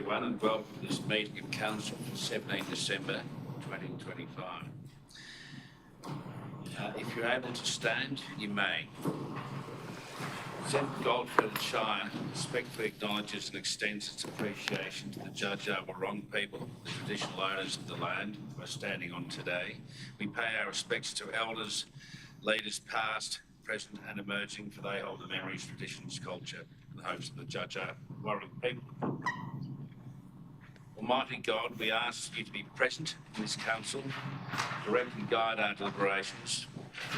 everyone, and welcome to this meeting of Council for 17 December 2025. If you're able to stand, you may. Central Goldfields Shire respectfully acknowledges and extends its appreciation to the Dja Dja Wurrung people, the traditional owners of the land we're standing on today. We pay our respects to elders, leaders past, present and emerging, for they hold the memories, traditions, culture and the hopes of the Dja Dja Wurrung people. Almighty God, we ask you to be present in this council, direct and guide our deliberations.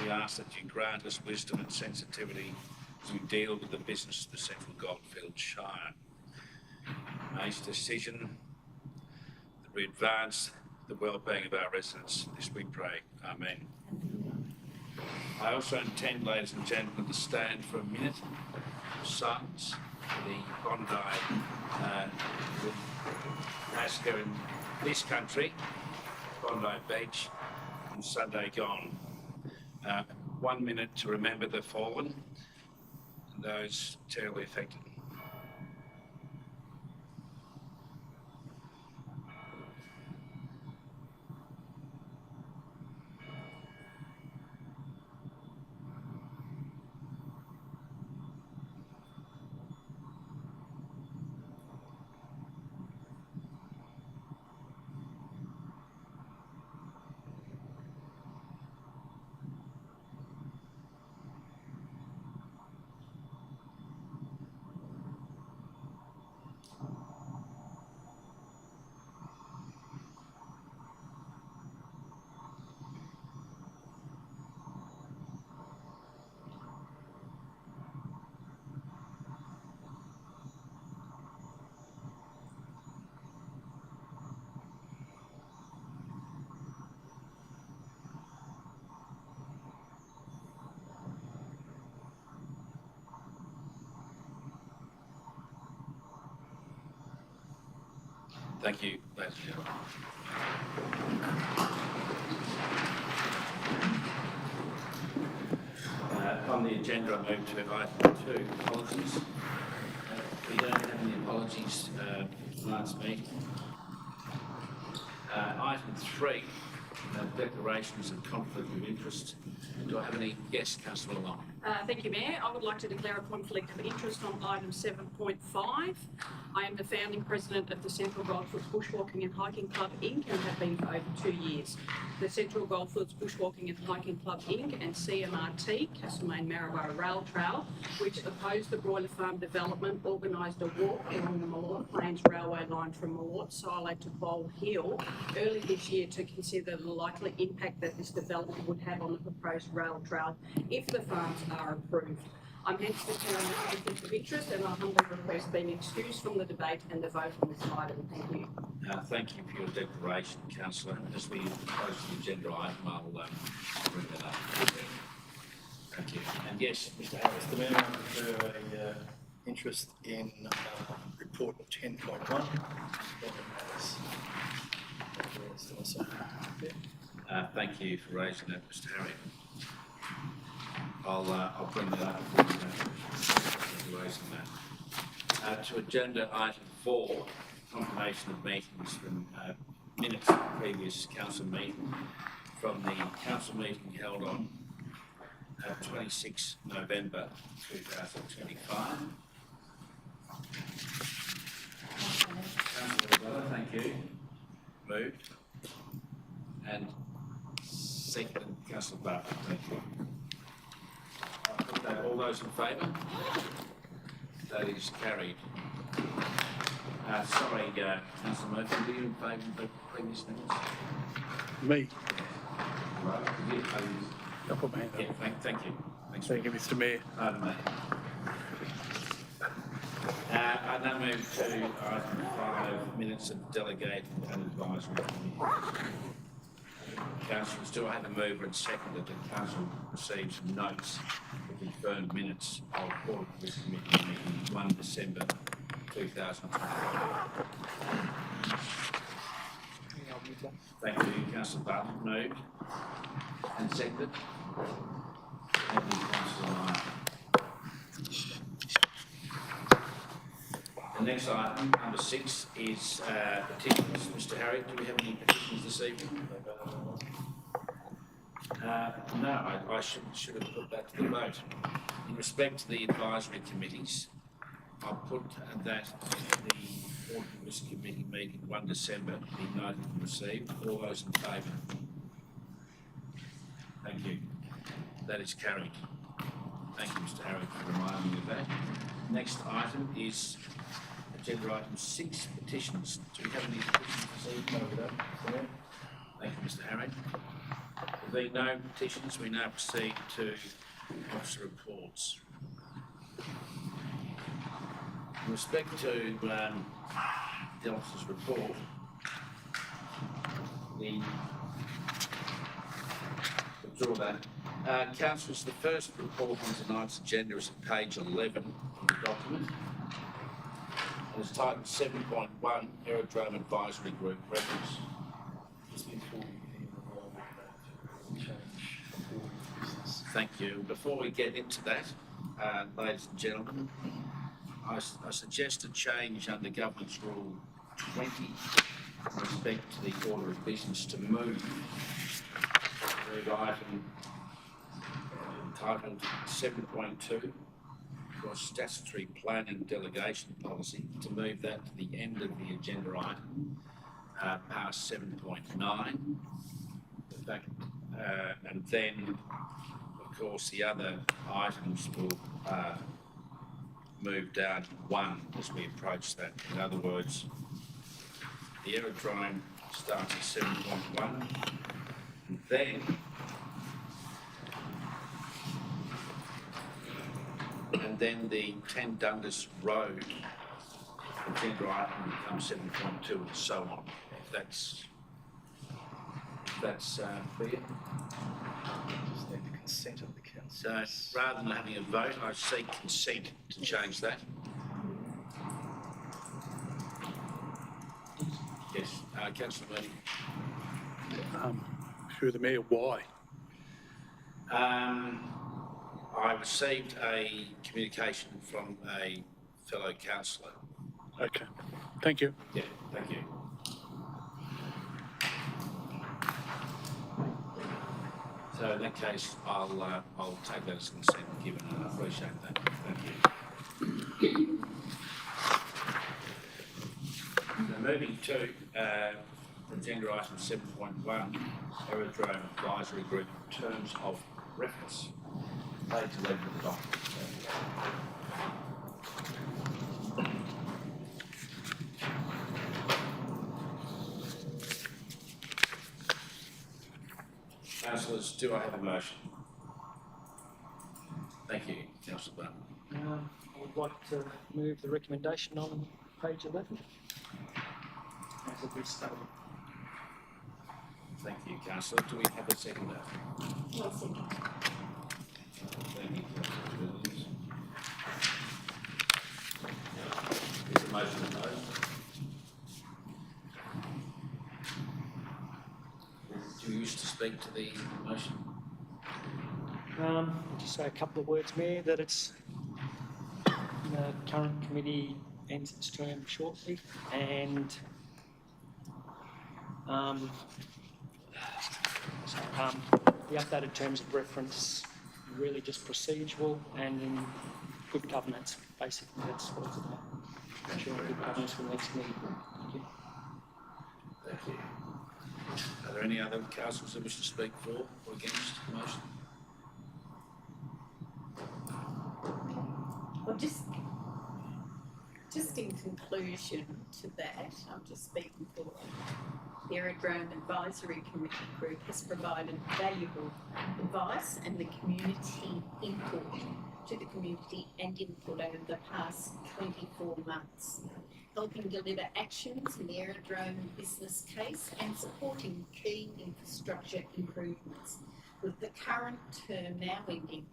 We ask that you grant us wisdom and sensitivity as we deal with the business of the Central Goldfields Shire. May this decision that we advance the well-being of our residents. This we pray. Amen. I also intend, ladies and gentlemen, to stand for a minute of silence for the Bondi massacre in this country, Bondi Beach, on Sunday gone. 1 minute to remember the fallen and those terribly affected. Thank you, ladies and gentlemen. On the agenda, I move to item 2, apologies. We don't have any apologies for tonight's meeting. Item 3, declarations of conflict of interest. Do I have any? Yes, Councillor Long. Thank you, Mayor. I would like to declare a conflict of interest on item 7.5. I am the founding president of the Central Goldfields Bushwalking and Hiking Club Inc. and have been for over 2 years. The Central Goldfields Bushwalking and Hiking Club Inc. and CMRT, Castlemaine Maryborough Rail Trail, which opposed the Broiler Farm development, organised a walk along the Malort Plains railway line from Malort Silo to Bowl Hill early this year to consider the likely impact that this development would have on the proposed rail trail if the farms are approved. I'm hence declaring a conflict of interest, and I humbly request being excused from the debate and the vote on this item. Thank you. Thank you for your declaration, Councillor. As we approach the agenda item, I'll bring that up. Thank you. And yes, Mr. Harris. Mr. Mayor, I declare an interest in report 10.1. Thank you for raising that, Mr. Harry. I'll bring that up. Raising that. To agenda item 4, confirmation of meetings from minutes of the previous council meeting, from the council meeting held on 26 November 2025. Councillor Bella, thank you. Moved. And second, Councillor Bartlett, thank you. All those in favour? That is carried. Sorry, Councillor Murphy, were you in favour of the previous minutes? Me? Right, I'll put my hand up. yeah, thank you. Thanks. Thank you, Mr. Mayor. Pardon me. I now move to item 5, minutes of delegated and advisory committee. Councillors, do I have a mover and seconder that the council receives notes of confirmed minutes of Board of this committee meeting 1 December 2025? Thank you, Councillor Bartlett. Moved and seconded. Thank you, Councillor Lyon. The next item, number 6, is petitions. Mr. Harry, do we have any petitions this evening? No, I should have put that to the vote. In respect to the advisory committees, I'll put that the Board of Risk Committee meeting 1 December be noted and received. All those in favour? Thank you. That is carried. Thank you, Mr. Harry, for reminding me of that. Next item is agenda item 6, petitions. Do we have any petitions this evening? Over there? Thank you, Mr. Harry. There being no petitions, we now proceed to officer reports. In respect to the officer's report, withdraw that. Councillors, the first report on tonight's agenda is at page 11 of the document. And it's titled 7.1 Aerodrome Advisory Group Reference. Just before we change business. Thank you. Before we get into that, ladies and gentlemen, I suggest a change under Government's Rule 20 in respect to the order of business to move item titled 7.2 for statutory planning delegation policy, to move that to the end of the agenda item, past 7.9. In fact, and then, of course, the other items will move down to 1 as we approach that. In other words, the aerodrome starts at 7.1, and then the 10 Dundas Road agenda item becomes 7.2 and so on. If that's clear. Just need the consent of the council. So rather than having a vote, I seek consent to change that. Yes, Councillor Mooney. Through the mayor, why? I received a communication from a fellow councillor. Okay, thank you. Yeah, thank you. So in that case, I'll take that as consent given, and I appreciate that. Thank you. So moving to agenda item 7.1, Aerodrome Advisory Group Terms of Reference. Page 11 of the document. Councillors, do I have a motion? Thank you, Councillor Button. I would like to move the recommendation on page 11 as a restatement. Thank you, Councillor. Do we have a seconder? One second. Thank you, Councillor Williams. Is the motion opposed? Do you wish to speak to the motion? I'll just say a couple of words, Mayor, that it's the current committee ends its term shortly, and the updated terms of reference are really just procedural and in good governance. Basically, that's what it's about. Ensuring good governance for the next meeting. Thank you. Thank you. Are there any other councillors that wish to speak for or against the motion? Well, just in conclusion to that, I'm just speaking for the Aerodrome Advisory Committee Group has provided valuable advice and the community input to the community and input over the past 24 months, helping deliver actions in the aerodrome business case and supporting key infrastructure improvements. With the current term now ending,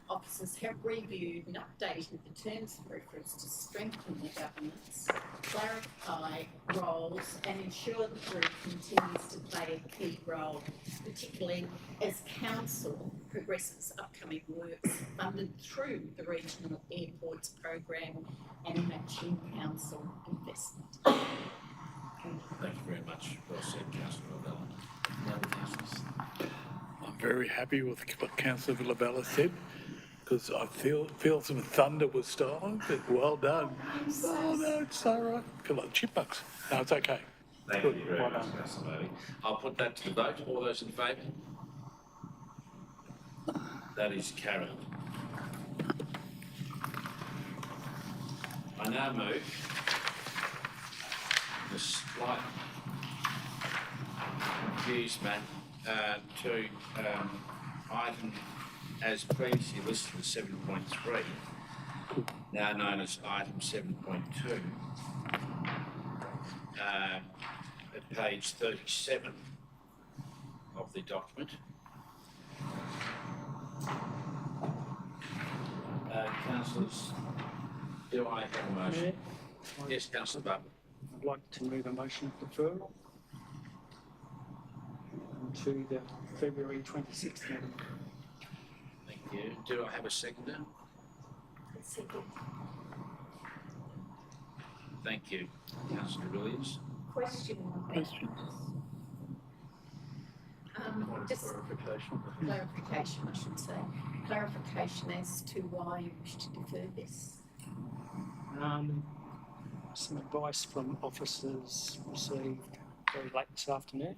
officers have reviewed and updated the terms of reference to strengthen the governance, clarify roles and ensure the group continues to play a key role, particularly as council progresses upcoming works funded through the Regional Airports Program and matching council investment. Thank you very much. Well said, Councillor Lavella. Now the councillors. I'm very happy with what Councillor Villavella said, because I feel some thunder was stolen, but well done. Oh, no, it's all right. I feel like chipmunks. No, it's okay. Thank Good. you very Well much, done. Councillor Murphy. I'll put that to the vote. All those in favour? That is carried. I now move the slight confusement to item as previously listed as 7.3, now known as item 7.2, at page 37 of the document. Councillors, do I have a motion? Mayor, Yes, Councillor Butler. I'd like to move a motion of deferral to the February 26th meeting. Thank you. Do I have a seconder? Second. Thank you. Councillor Williams. Question on that. Questions? Just Clarification. clarification, I should say. Clarification as to why you wish to defer this. Some advice from officers received very late this afternoon,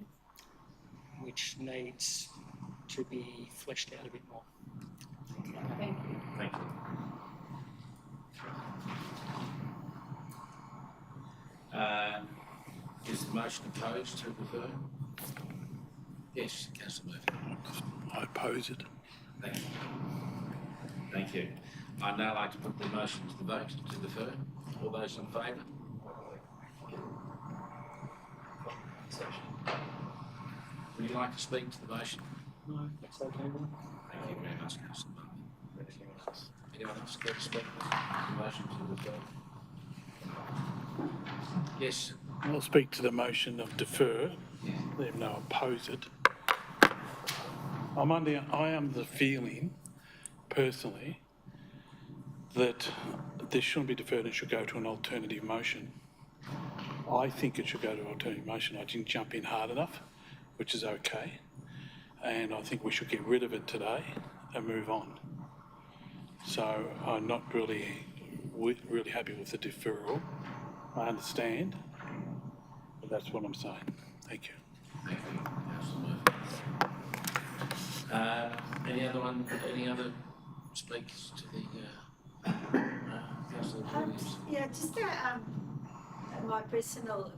which needs to be fleshed out a bit more. Thank you. Thank you. Is the motion opposed to defer? Yes, Councillor Murphy. I oppose it. Thank you. Thank you. I'd now like to put the motion to the vote to defer. All those in favour? Would you like to speak to the motion? No, that's okay then. Thank you very much, Councillor Murphy. Anything else? Anyone else care to speak to the motion to defer? Yes. I'll speak to the motion of defer, even though I oppose it. I am the feeling, personally, that this shouldn't be deferred and should go to an alternative motion. I think it should go to an alternative motion. I didn't jump in hard enough, which is okay. And I think we should get rid of it today and move on. So I'm not really happy with the deferral. I understand, but that's what I'm saying. Thank you. Thank you, Councillor Murphy. Any other speakers to the, Councillor Williams? Yeah, just my personal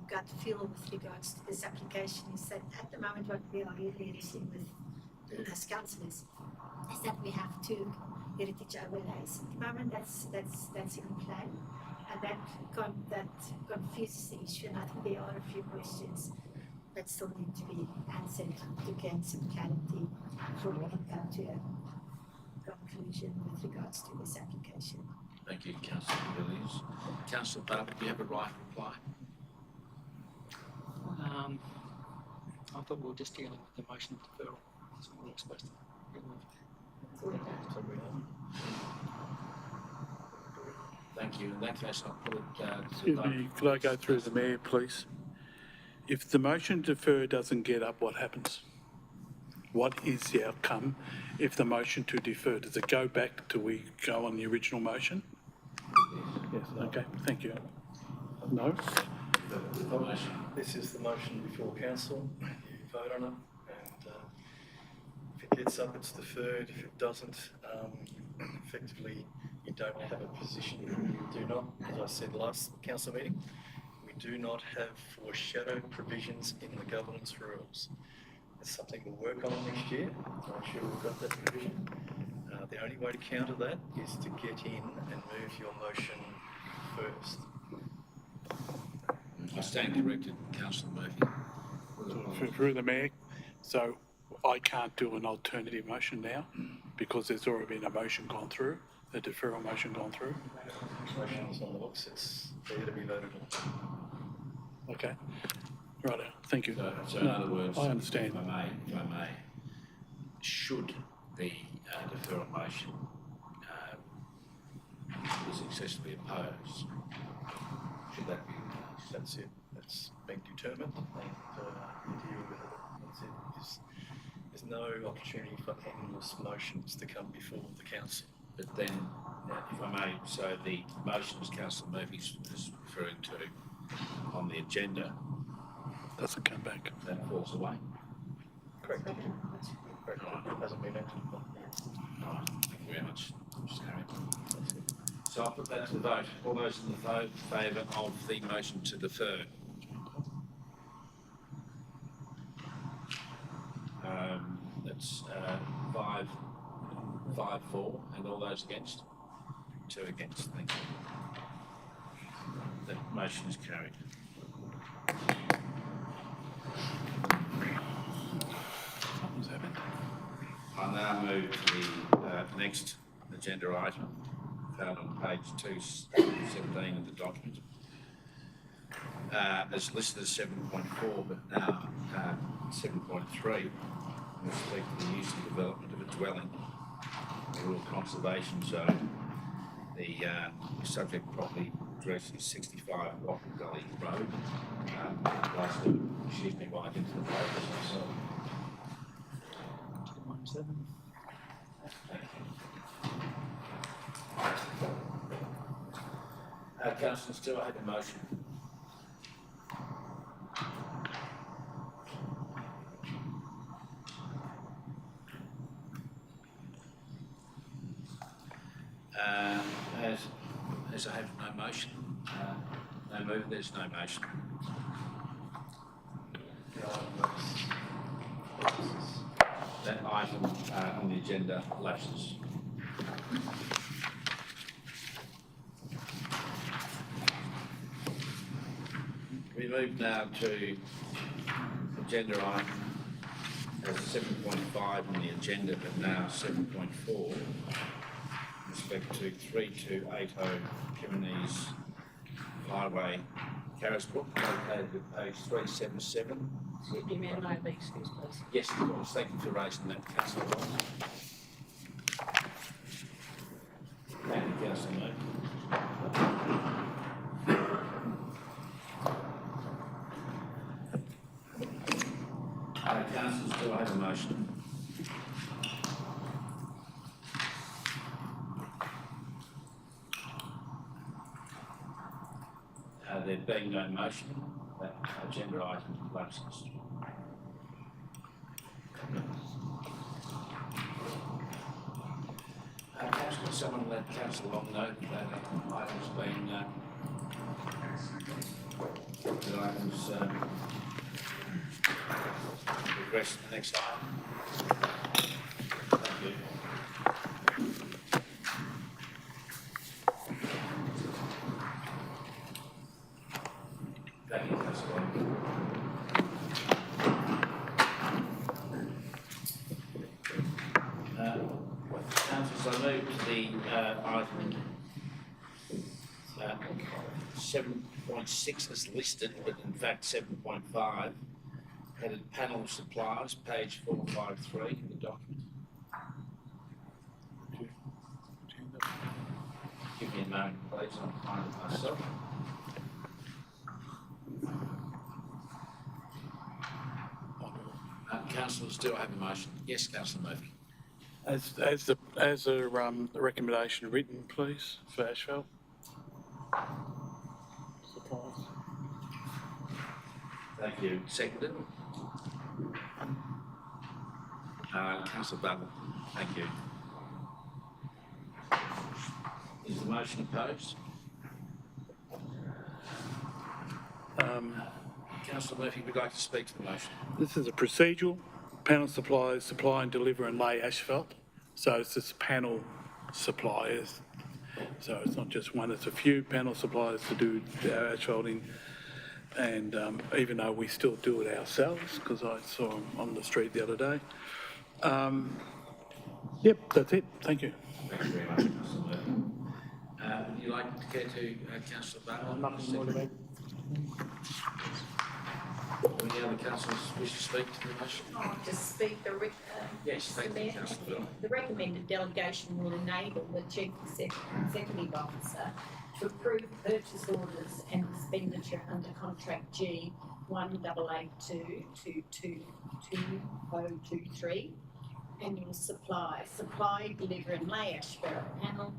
gut feel with regards to this application is that at the moment what we are really listening with as councillors is that we have two heritage overlays. At the moment that's in play, and that confuses the issue, and I think there are a few questions that still need to be answered to gain some clarity before we can come to a conclusion with regards to this application. Thank you, Councillor Williams. Councillor Bartlett, do you have a right reply? I thought we were just dealing with the motion of deferral. That's what we were supposed to deal with. Thank you. In that case, I'll put it to Excuse vote. me, could I go through the mayor, please? If the motion to defer doesn't get up, what happens? What is the outcome if the motion to defer? Does it go back till we go on the original motion? Yes, okay, thank you. No? The motion. This is the motion before council. You vote on it, and if it gets up, it's deferred. If it doesn't, effectively, you don't have a position. You do not, as I said last council meeting, we do not have foreshadow provisions in the governance rules. It's something we'll work on next year. I'm sure we've got that provision. The only way to counter that is to get in and move your motion first. I stand corrected, Councillor Murphy. Through the mayor, so I can't do an alternative motion now? because there's already been a motion gone through, a deferral motion gone through. Motion's on the books, it's there to be voted on. Okay. Righto, thank you. So in other words, I understand. if I may, should the deferral motion be successfully opposed, should that be the case? That's it, that's been determined, and you deal with it, that's it. There's no opportunity for endless motions to come before the council. But then, if I may, so the motions Councillor Murphy is referring to on the agenda, Doesn't come back. that falls away. Correct. Correct, it hasn't been acted upon. Right, thank you very much. Just carry on. So I'll put that to the vote. All those in the vote favour of the motion to defer? That's 5-4, and all those against? 2 against, thank you. That motion is carried. Something's happened. I now move to the next agenda item, found on page 217 of the document. As listed as 7.4, but now 7.3, with respect to the use and development of a dwelling in the rural conservation zone. The subject property address is 65 Wattle Gully Road. Last, excuse me, while I get to the papers myself. 217. Councillor Stewart, I have a motion. As I have no motion, no move, there's no motion. That item on the agenda lapses. We move now to agenda item as 7.5 on the agenda, but now 7.4. Respect to 3280 Piranese Highway, Carisbrook, located at page 377. Excuse me, Mayor, may I be excused, please? Yes, of course. Thank you for raising that, Councillor Ross. Thank you, Councillor Murphy. Councillors, do I have a motion? There being no motion, that agenda item lapses. Councillor, someone let Councillor Long know that item's been, that item's progressed to the next item. Thank you. Thank you, Councillor Long. Councillors, I move to the item 7.6 as listed, but in fact 7.5, headed panel suppliers, page 453 in the document. Give me a moment, please, I'll find it myself. Councillors, do I have a motion? Yes, Councillor Murphy. As the recommendation written, please, for asphalt. Supplies. Thank you. Seconded. Councillor Butler, thank you. Is the motion opposed? Councillor Murphy would like to speak to the motion. This is a procedural. Panel suppliers supply and deliver and lay asphalt. So it's just panel suppliers. So it's not just one, it's a few panel suppliers to do our asphalting. And even though we still do it ourselves, because I saw them on the street the other day. Yep, that's it. Thank you. Thank you very much, Councillor Murphy. Would you like to care to, Councillor Bartlett? Nothing more to add. Any other councillors wish to speak to the motion? Just speak Yes, thank you, Mayor. Councillor Bell. The recommended delegation will enable the Chief Executive Officer to approve purchase orders and expenditure under Contract G 1882 to 2023, annual supply, deliver and lay ash barrel panel,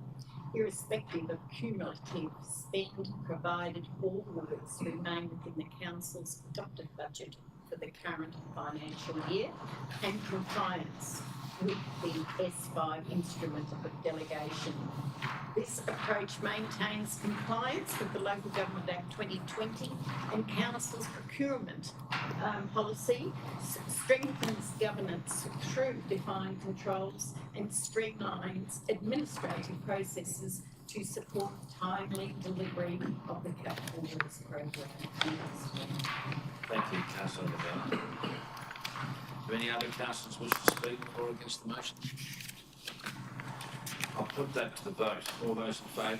irrespective of cumulative spend, provided all works remain within the council's adopted budget for the current financial year and compliance with the S5 instrument of delegation. This approach maintains compliance with the Local Government Act 2020 and Council's procurement policy, strengthens governance through defined controls and streamlines administrative processes to support timely delivery of the capital works program. Thank you, Councillor Bell. Do any other councillors wish to speak for or against the motion? I'll put that to the vote. All those in favour?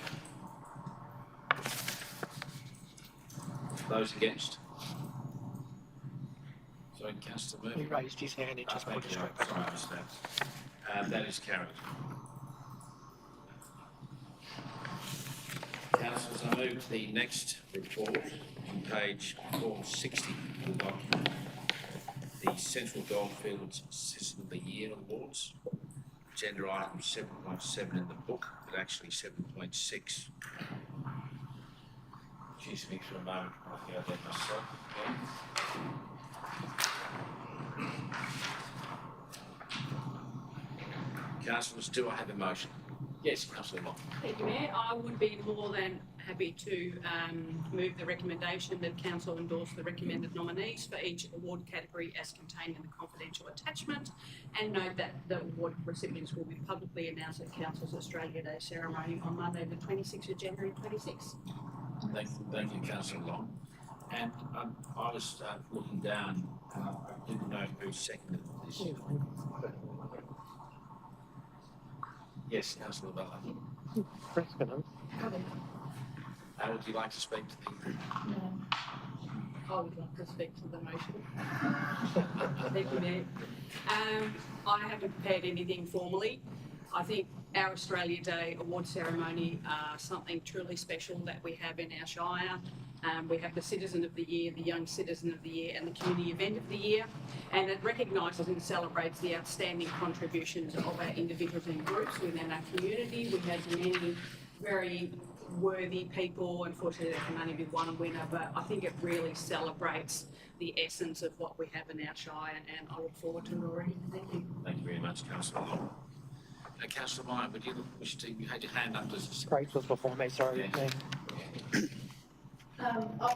Those against? Sorry, Councillor He Murphy. raised his hand, he just put it straight back. Sorry, I missed that. That is carried. Councillors, I move to the next report on page 460 of the document. The Central Goldfields Citizen of the Year Awards. Agenda item 7.7 in the book, but actually 7.6. Excuse me for a moment, I think I did myself. Councillors, do I have a motion? Yes, Councillor Long. Thank you, Mayor. I would be more than happy to move the recommendation that Council endorse the recommended nominees for each award category as contained in the confidential attachment, and note that the award recipients will be publicly announced at Council's Australia Day ceremony on Monday the 26th of January 26. Thank you, Councillor Long. And I was looking down, I didn't know who seconded this. Yes, Councillor Bella. Would you like to speak to the... I would like to speak to the motion. Thank you, Mayor. I haven't prepared anything formally. I think our Australia Day award ceremony are something truly special that we have in our Shire. We have the Citizen of the Year, the Young Citizen of the Year and the Community Event of the Year, and it recognises and celebrates the outstanding contributions of our individuals and groups within our community. We have many very worthy people. Unfortunately, there can only be one winner, but I think it really celebrates the essence of what we have in our Shire, and I look forward to it already. Thank you. Thank you very much, Councillor Long. Councillor Meyer, would you wish to... You had your hand up, does it? Craig was before me, sorry. Yeah.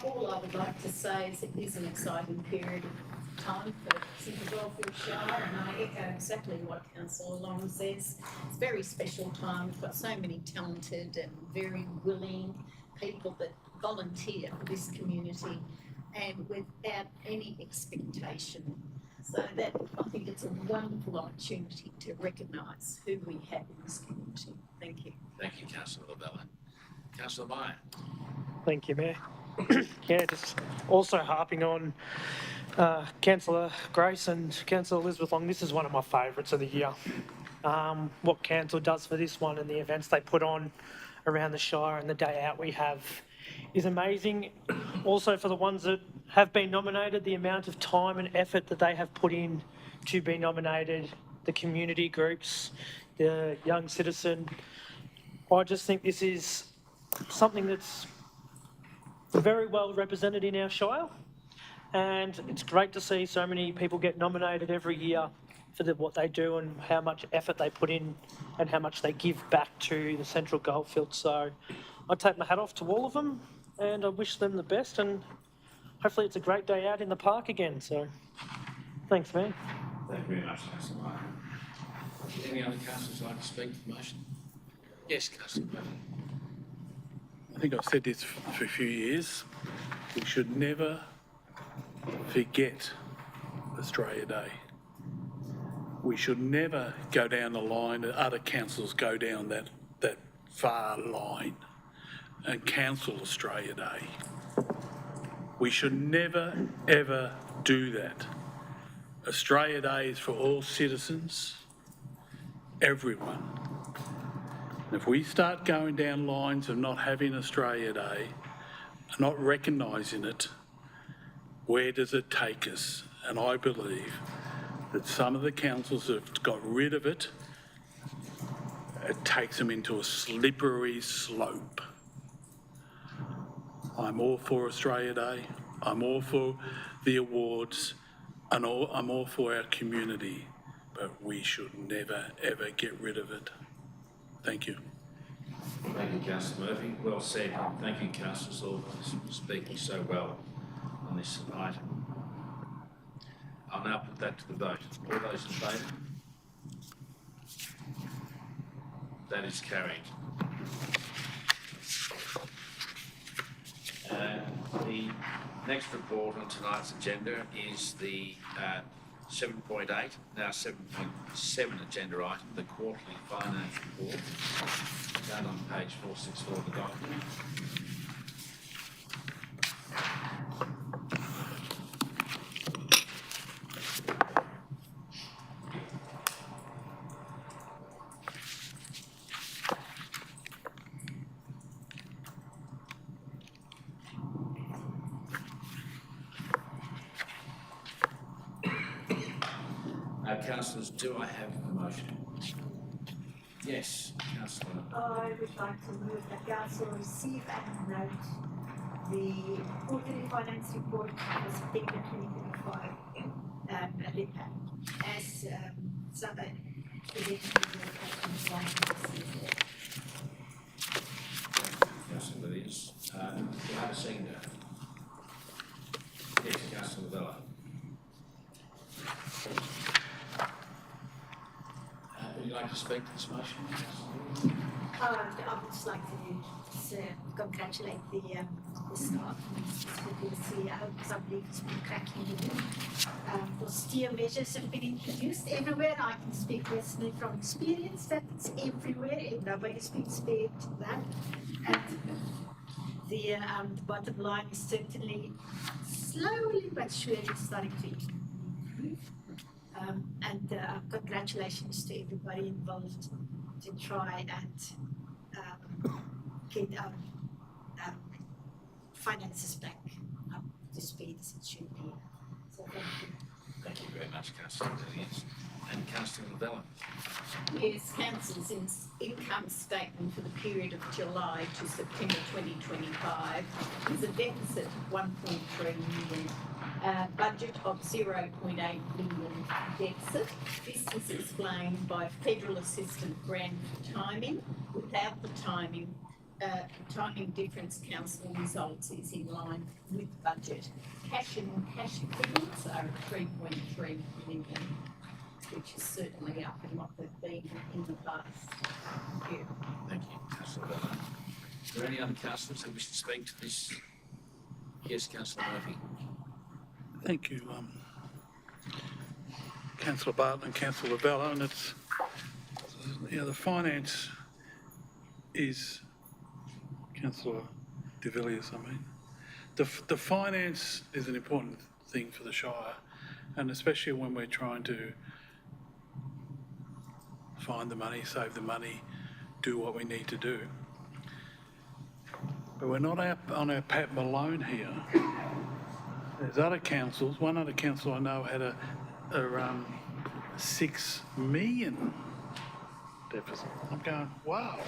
All I would like to say is it is an exciting period of time for Central Goldfields Shire, and I echo exactly what Councillor Long says. It's a very special time. We've got so many talented and very willing people that volunteer for this community and without any expectation. So that I think it's a wonderful opportunity to recognise who we have in this community. Thank you. Thank you, Councillor Lavella. Councillor Meyer. Thank you, Mayor. Yeah, just also harping on Councillor Grace and Councillor Elizabeth Long. This is one of my favourites of the year. What Council does for this one and the events they put on around the Shire and the day out we have is amazing. Also for the ones that have been nominated, the amount of time and effort that they have put in to be nominated, the community groups, the young citizen. I just think this is something that's very well represented in our Shire, and it's great to see so many people get nominated every year for what they do and how much effort they put in and how much they give back to the Central Goldfields. So I take my hat off to all of them and I wish them the best, and hopefully it's a great day out in the park again. So thanks, man. Thank you very much, Councillor Meyer. Any other councillors like to speak to the motion? Yes, Councillor Murphy. I think I've said this for a few years. We should never forget Australia Day. we should never go down the line that other councils go down that far line and cancel Australia Day. We should never, ever do that. Australia Day is for all citizens, everyone. And if we start going down lines of not having Australia Day, not recognising it, where does it take us? And I believe that some of the councils have got rid of it. It takes them into a slippery slope. I'm all for Australia Day. I'm all for the awards, and I'm all for our community, but we should never, ever get rid of it. Thank you. Thank you, Councillor Murphy. Well said. Thank you, Councillor Silver, for speaking so well on this item. I'll now put that to the vote. All those in favour? That is carried. The next report on tonight's agenda is the 7.8, now 7.7 agenda item, the quarterly finance report, found on page 464 of the document. Councillors, do I have a motion? Yes, Councillor. I would like to move that council receive and note the quarterly finance report for September 2025 as Southern Councillor Williams. Do I have a seconder? Yes, Councillor Vella. Would you like to speak to this motion? I would just like to congratulate the staff, specifically the CEO, because I believe it's been cracking the whip. Austere measures have been introduced everywhere. I can speak personally from experience that it's everywhere and nobody's been spared that. And the bottom line is certainly slowly but surely starting to improve. And congratulations to everybody involved to try and get our finances back up to speed as it should be. So thank you. Thank you very much, Councillor Williams. And Councillor Vella. Yes, Council's income statement for the period of July to September 2025 is a deficit of 1.3 million. Budget of 0.8 million deficit. This is explained by federal assistant grant for timing. Without the timing difference, council results is in line with budget. Cash and cash equivalents are at 3.3 million, which is certainly up from what they've been in the past. Thank you. Thank you, Councillor Vella. Are there any other councillors who wish to speak to this? Yes, Councillor Murphy. Thank you, Councillor Barton and Councillor Vella, and it's, the finance is, Councillor De Villiers, the finance is an important thing for the Shire, and especially when we're trying to find the money, save the money, do what we need to do. But we're not on our Pat Malone here. There's other councils. One other council I know had a 6 million deficit. I'm going, wow.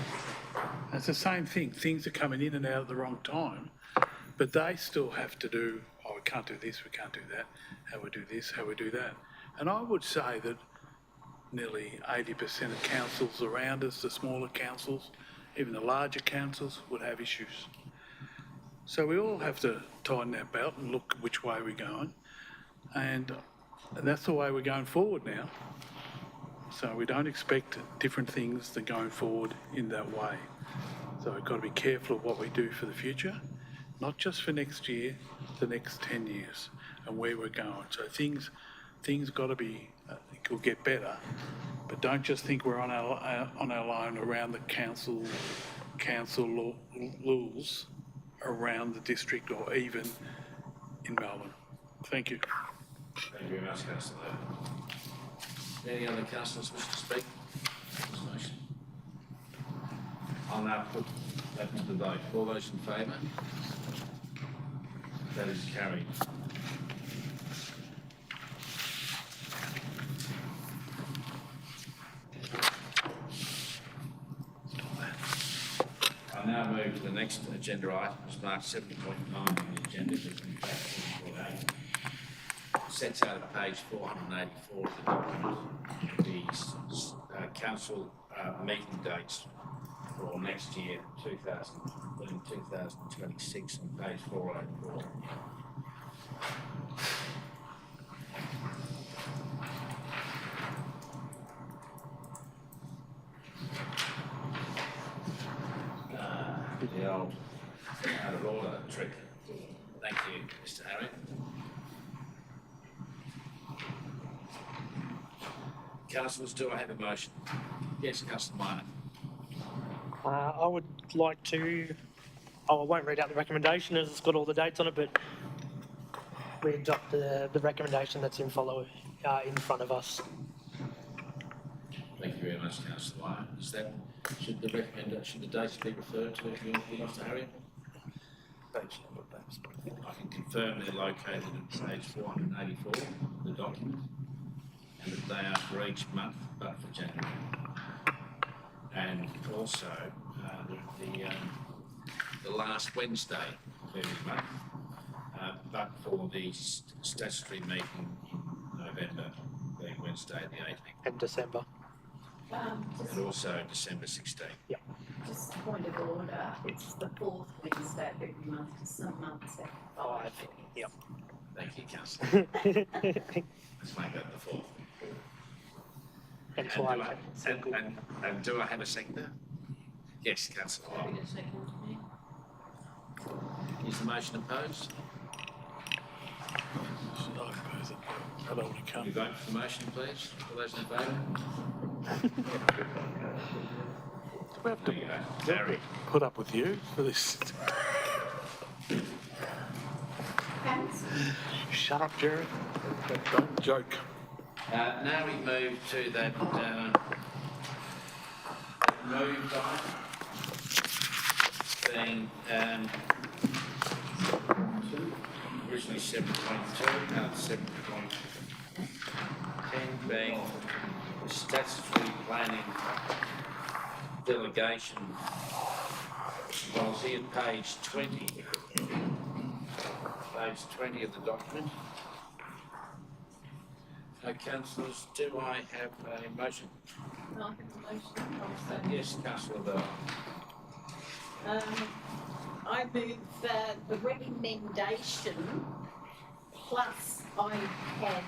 It's the same thing. Things are coming in and out at the wrong time, but they still have to do, oh, we can't do this, we can't do that, how we do this, how we do that. And I would say that nearly 80% of councils around us, the smaller councils, even the larger councils, would have issues. So we all have to tighten our belt and look which way we're going. And that's the way we're going forward now. So we don't expect different things than going forward in that way. So we've got to be careful of what we do for the future, not just for next year, the next 10 years and where we're going. So things got to be will get better. But don't just think we're on our own around the council laws around the district or even in Melbourne. Thank you. Thank you very much, Councillor. Any other councillors wish to speak on this motion? I'll now put that to the vote. All those in favour? That is carried. I now move to the next agenda item, it's marked 7.9 on the agenda, which is in fact 7.8. Sets out at page 484 of the document the council meeting dates for next year, 2026, on page 484. The old out of order trick. Thank you, Mr. Harry. Councillors, do I have a motion? Yes, Councillor Minor. I would like to, I won't read out the recommendation as it's got all the dates on it, but we adopt the recommendation that's in front of us. Thank you very much, Councillor Minor. Is that, should the dates be referred to, Mr. Harry? Page number, perhaps. I can confirm they're located at page 484 of the document, and that they are for each month but for January. And also the last Wednesday of every month, but for the statutory meeting in November, being Wednesday the 18th, And December. and also December 16th. Just a point of order, it's the fourth Wednesday of every month, because some months have 5. Yep. Thank you, Councillor. Let's make that the fourth. And And so and do I have a seconder? Yes, Councillor. Happy to second me. Is the motion opposed? I oppose it. I don't want to Can we come. vote for the motion, please? All those in favour? We have to There you go. Carried. put up with you for this. Councillor, Shut up, Jerry. Don't joke. Now we move to that moved item, being originally 7.2, now it's 7.10, being the statutory planning delegation policy at page 20. Page 20 of the document. Councillors, do I have a motion? I have a motion also. Yes, Councillor Bell. I move that the recommendation plus I have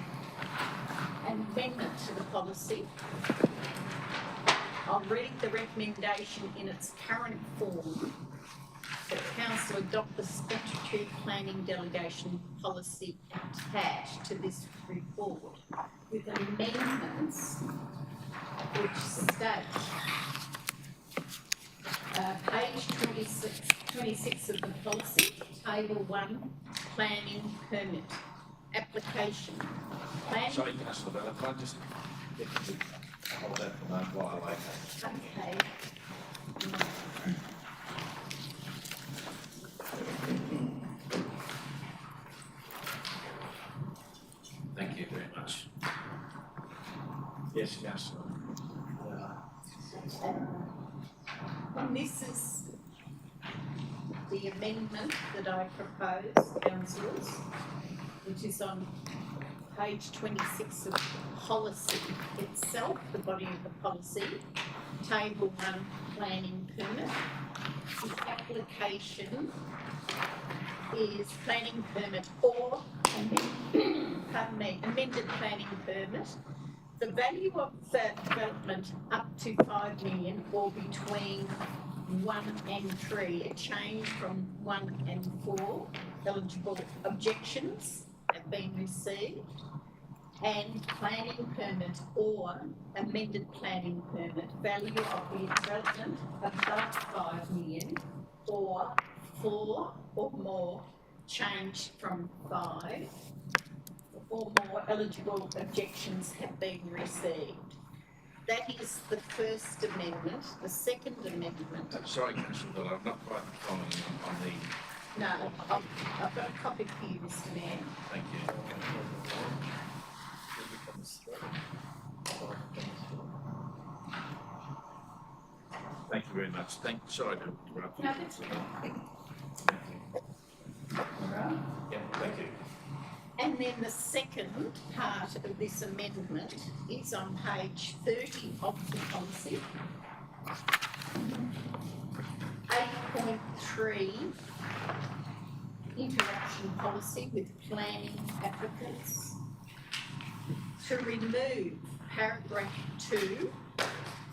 an amendment to the policy. I'll read the recommendation in its current form. That Council adopt the statutory planning delegation policy attached to this report with amendments which state page 26 of the policy, table 1, planning permit, application. Sorry, Councillor Bell, if I just get you to hold that for a moment while I wait. Okay. Thank you very much. Yes, Councillor. And this is the amendment that I propose, councillors, which is on page 26 of the policy itself, the body of the policy, table 1, planning permit. The application is planning permit or amended planning permit. The value of that development up to 5 million or between 1 and 3, a change from 1 and 4. Eligible objections have been received. and planning permit or amended planning permit value of the development above 5 million or 4 or more changed from 5 or more eligible objections have been received. That is the first amendment. The second amendment. I'm sorry, Councillor Miller, I'm not quite following you on the. No, I've got a copy for you, Mr Mayor. Thank you. It becomes 3. 5 becomes 4. Thank you very much. Sorry to interrupt. No, that's okay. Yeah, thank you. And then the second part of this amendment is on page 30 of the policy. 8.3, interaction policy with planning applicants. To remove paragraph 2,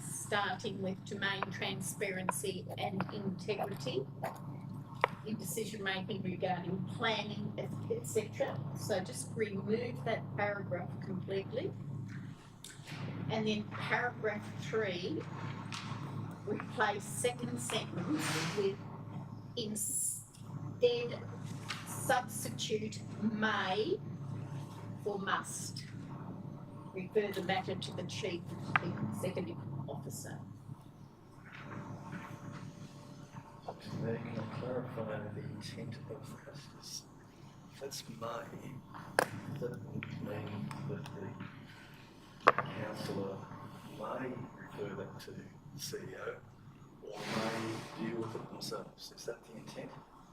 starting with domain transparency and integrity in decision making regarding planning, etc. So just remove that paragraph completely. And then paragraph 3, replace second sentence with instead substitute may for must. Refer the matter to the Chief Executive Officer. Mayor, can I clarify the intent of that? If that's may, that would mean that the councillor may refer that to the CEO or may deal with it themselves. Is that the intent?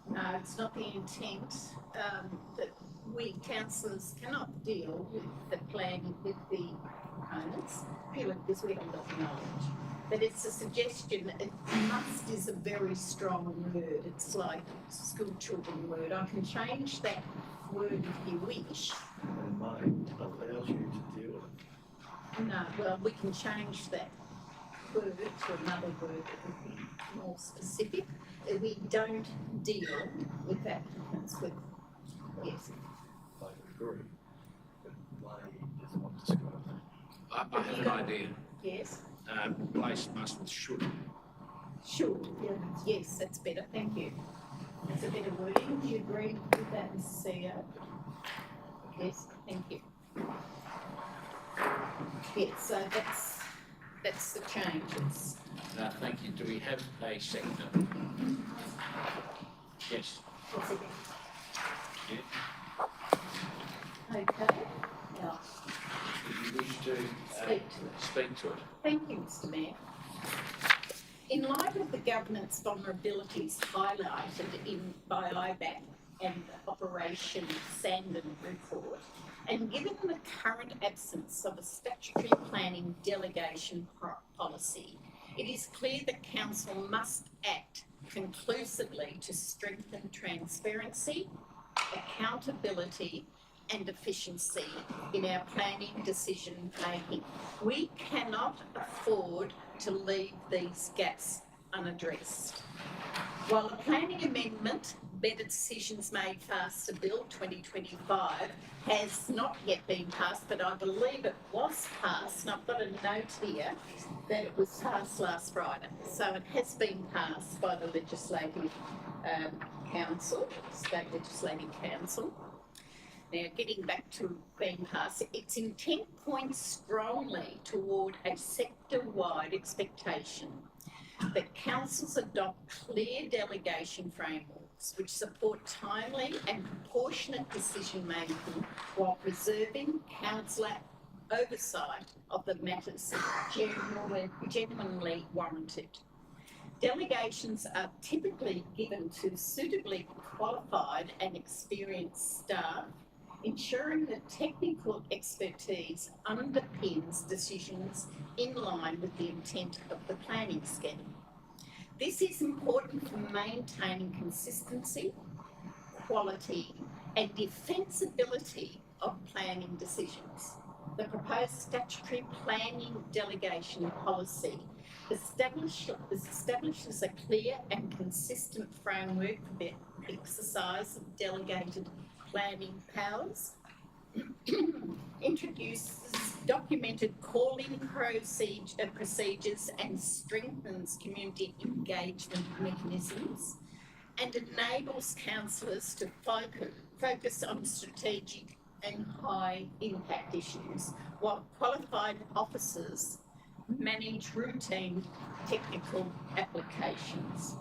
No, it's not the intent that we councillors cannot deal with the planning with the proponents purely because we haven't got the knowledge. But it's a suggestion. Must is a very strong word. It's like a school children word. I can change that word if you wish. And may allows you to deal with it. No, well, we can change that word to another word that would be more specific. We don't deal with applicants with, yes. I would agree. But may is not described. I have an idea. Yes. Replace must with should. Should, yeah. Yes, that's better, thank you. That's a better wording. Do you agree with that, Mrs. CEO? Yes, thank you. Yes, so that's the changes. Thank you. Do we have a seconder? Yes. Yes, it Yeah. is. Okay, now, Do you wish to speak to it. speak to it? Thank you, Mr Mayor. In light of the government's vulnerabilities highlighted by IBAC and Operation Sandon report, and given the current absence of a statutory planning delegation policy, it is clear that Council must act conclusively to strengthen transparency, accountability and efficiency in our planning decision making. We cannot afford to leave these gaps unaddressed. While the planning amendment, Better Decisions Made Faster Bill 2025 has not yet been passed, but I believe it was passed, and I've got a note here that it was passed last Friday. So it has been passed by the Legislative Council, State Legislative Council. Now, getting back to being passed, its intent points strongly toward a sector-wide expectation that councils adopt clear delegation frameworks which support timely and proportionate decision-making while preserving councillor oversight of the matters genuinely warranted. Delegations are typically given to suitably qualified and experienced staff, ensuring that technical expertise underpins decisions in line with the intent of the planning scheme. This is important for maintaining consistency, quality and defensibility of planning decisions. The proposed statutory planning delegation policy establishes a clear and consistent framework for the exercise of delegated planning powers introduces documented call-in procedures and strengthens community engagement mechanisms, and enables councillors to focus on strategic and high impact issues, while qualified officers manage routine technical applications.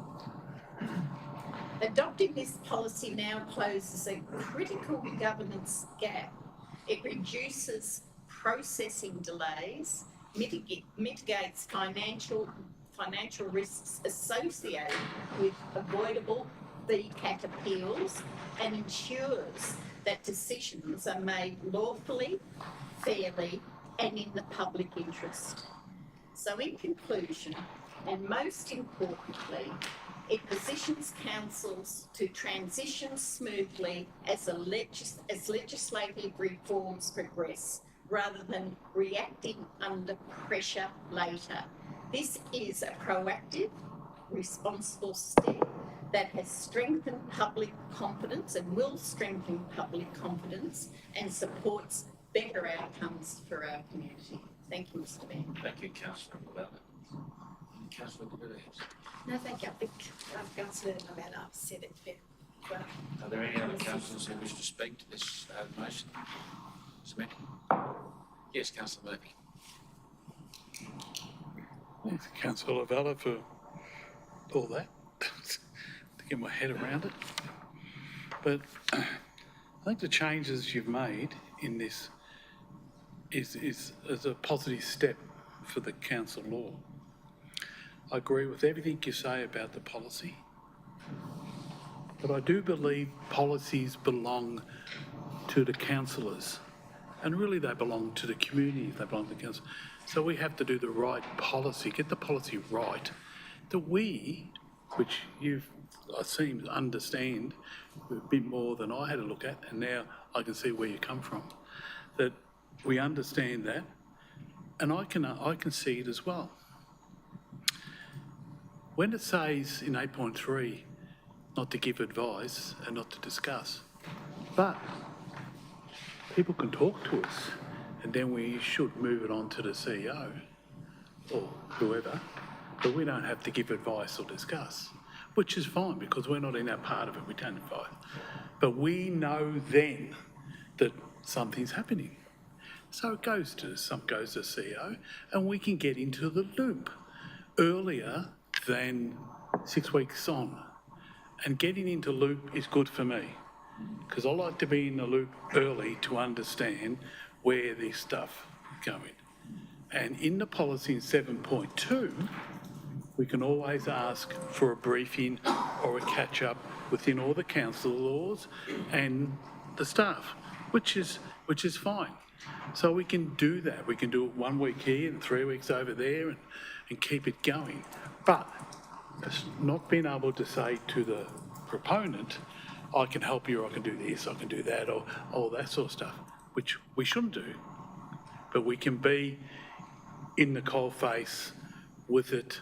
Adopting this policy now closes a critical governance gap. It reduces processing delays, mitigates financial risks associated with avoidable VCAT appeals, and ensures that decisions are made lawfully, fairly, and in the public interest. So in conclusion, and most importantly, it positions councils to transition smoothly as legislative reforms progress, rather than reacting under pressure later. This is a proactive, responsible step that has strengthened public confidence and will strengthen public confidence and supports better outcomes for our community. Thank you, Mr. Mayor. Thank you, Councillor Lavelle. Councillor Williams. No, thank you. I think Councillor Lavella said it very well. Are there any other councillors who wish to speak to this motion? Smith? Yes, Councillor Murphy. Thanks, Councillor Lavella, for all that, to get my head around it. But I think the changes you've made in this is a positive step for the council law. I agree with everything you say about the policy, but I do believe policies belong to the councillors, and really they belong to the community, they belong to the council. So we have to do the right policy, get the policy right, that we, which you've, I seem to understand a bit more than I had a look at, and now I can see where you come from, that we understand that, and I can see it as well. When it says in 8.3 not to give advice and not to discuss, but people can talk to us, and then we should move it on to the CEO or whoever, but we don't have to give advice or discuss, which is fine because we're not in that part of it, we don't advise. But we know then that something's happening. So it goes to CEO, and we can get into the loop earlier than 6 weeks on. And getting into loop is good for me, because I like to be in the loop early to understand where this stuff is going. And in the policy in 7.2, we can always ask for a briefing or a catch-up within all the council laws and the staff, which is fine. So we can do that. We can do it 1 week here and 3 weeks over there and keep it going. But it's not being able to say to the proponent, I can help you, or I can do this, I can do that, or all that sort of stuff, which we shouldn't do. But we can be in the coalface with it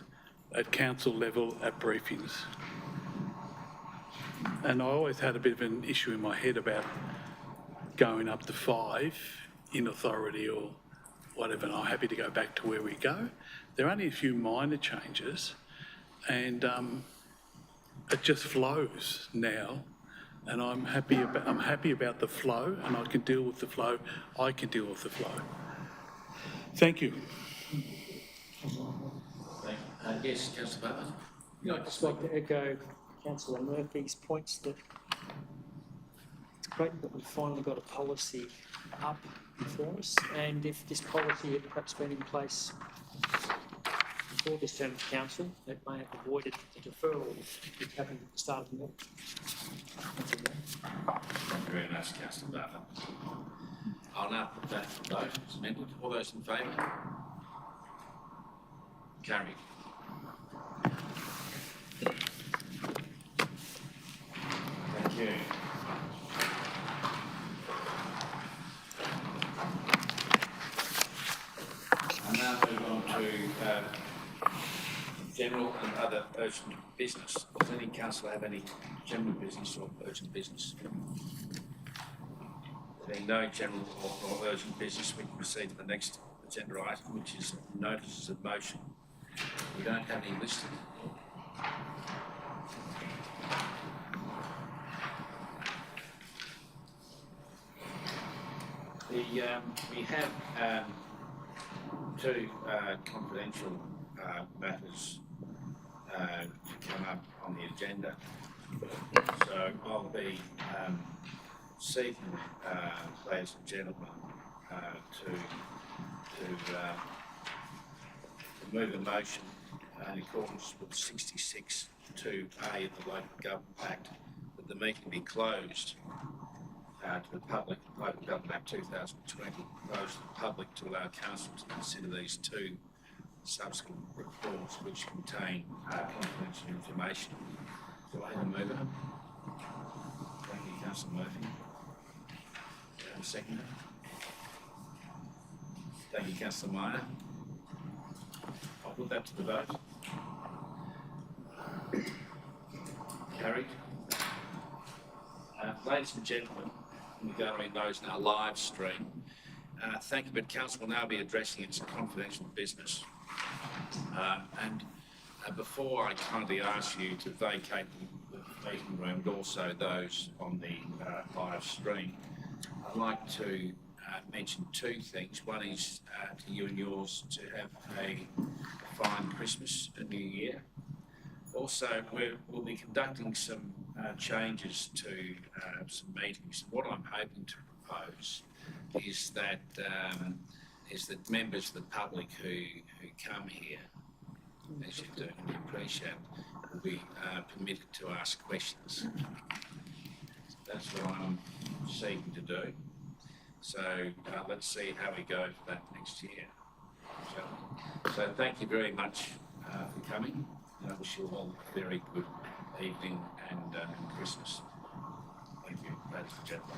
at council level at briefings. And I always had a bit of an issue in my head about going up to 5 in authority or whatever, and I'm happy to go back to where we go. There are only a few minor changes, and it just flows now, and I'm happy about the flow, and I can deal with the flow. I can deal with the flow. Thank you. Yes, Councillor Bartlett. I'd just like to echo Councillor Murphy's points that it's great that we've finally got a policy up before us, and if this policy had perhaps been in place before this term of council, it may have avoided the deferral which happened at the start of the month. Thank you very much, Councillor Bartlett. I'll now put that to vote as amended. All those in favour? Carried. Thank you. I'll now move on to general and other urgent business. Does any councillor have any general business or urgent business? Being no general or urgent business, we can proceed to the next agenda item, which is notices of motion. We don't have any listed. We have two confidential matters to come up on the agenda. So I'll be seeking, ladies and gentlemen, to move a motion in accordance with 66(2)(a) of the Local Government Act that the meeting be closed to the public, Local Government Act 2020, closed to the public to allow council to consider these two subsequent reports which contain confidential information. Do I have a mover? Thank you, Councillor Murphy. Do I have a seconder? Thank you, Councillor Minor. I'll put that to the vote. Carried. Ladies and gentlemen, the gallery knows in our live stream, thank you, but Council will now be addressing its confidential business. Before I kindly ask you to vacate the meeting room and also those on the live stream, I'd like to mention two things. One is to you and yours to have a fine Christmas and New Year. Also, we'll be conducting some changes to some meetings. What I'm hoping to propose is that members of the public who come here, as you do, we appreciate, will be permitted to ask questions. That's what I'm seeking to do. So let's see how we go for that next year. So thank you very much for coming. And I wish you all a very good evening and Christmas. Thank you, ladies and gentlemen.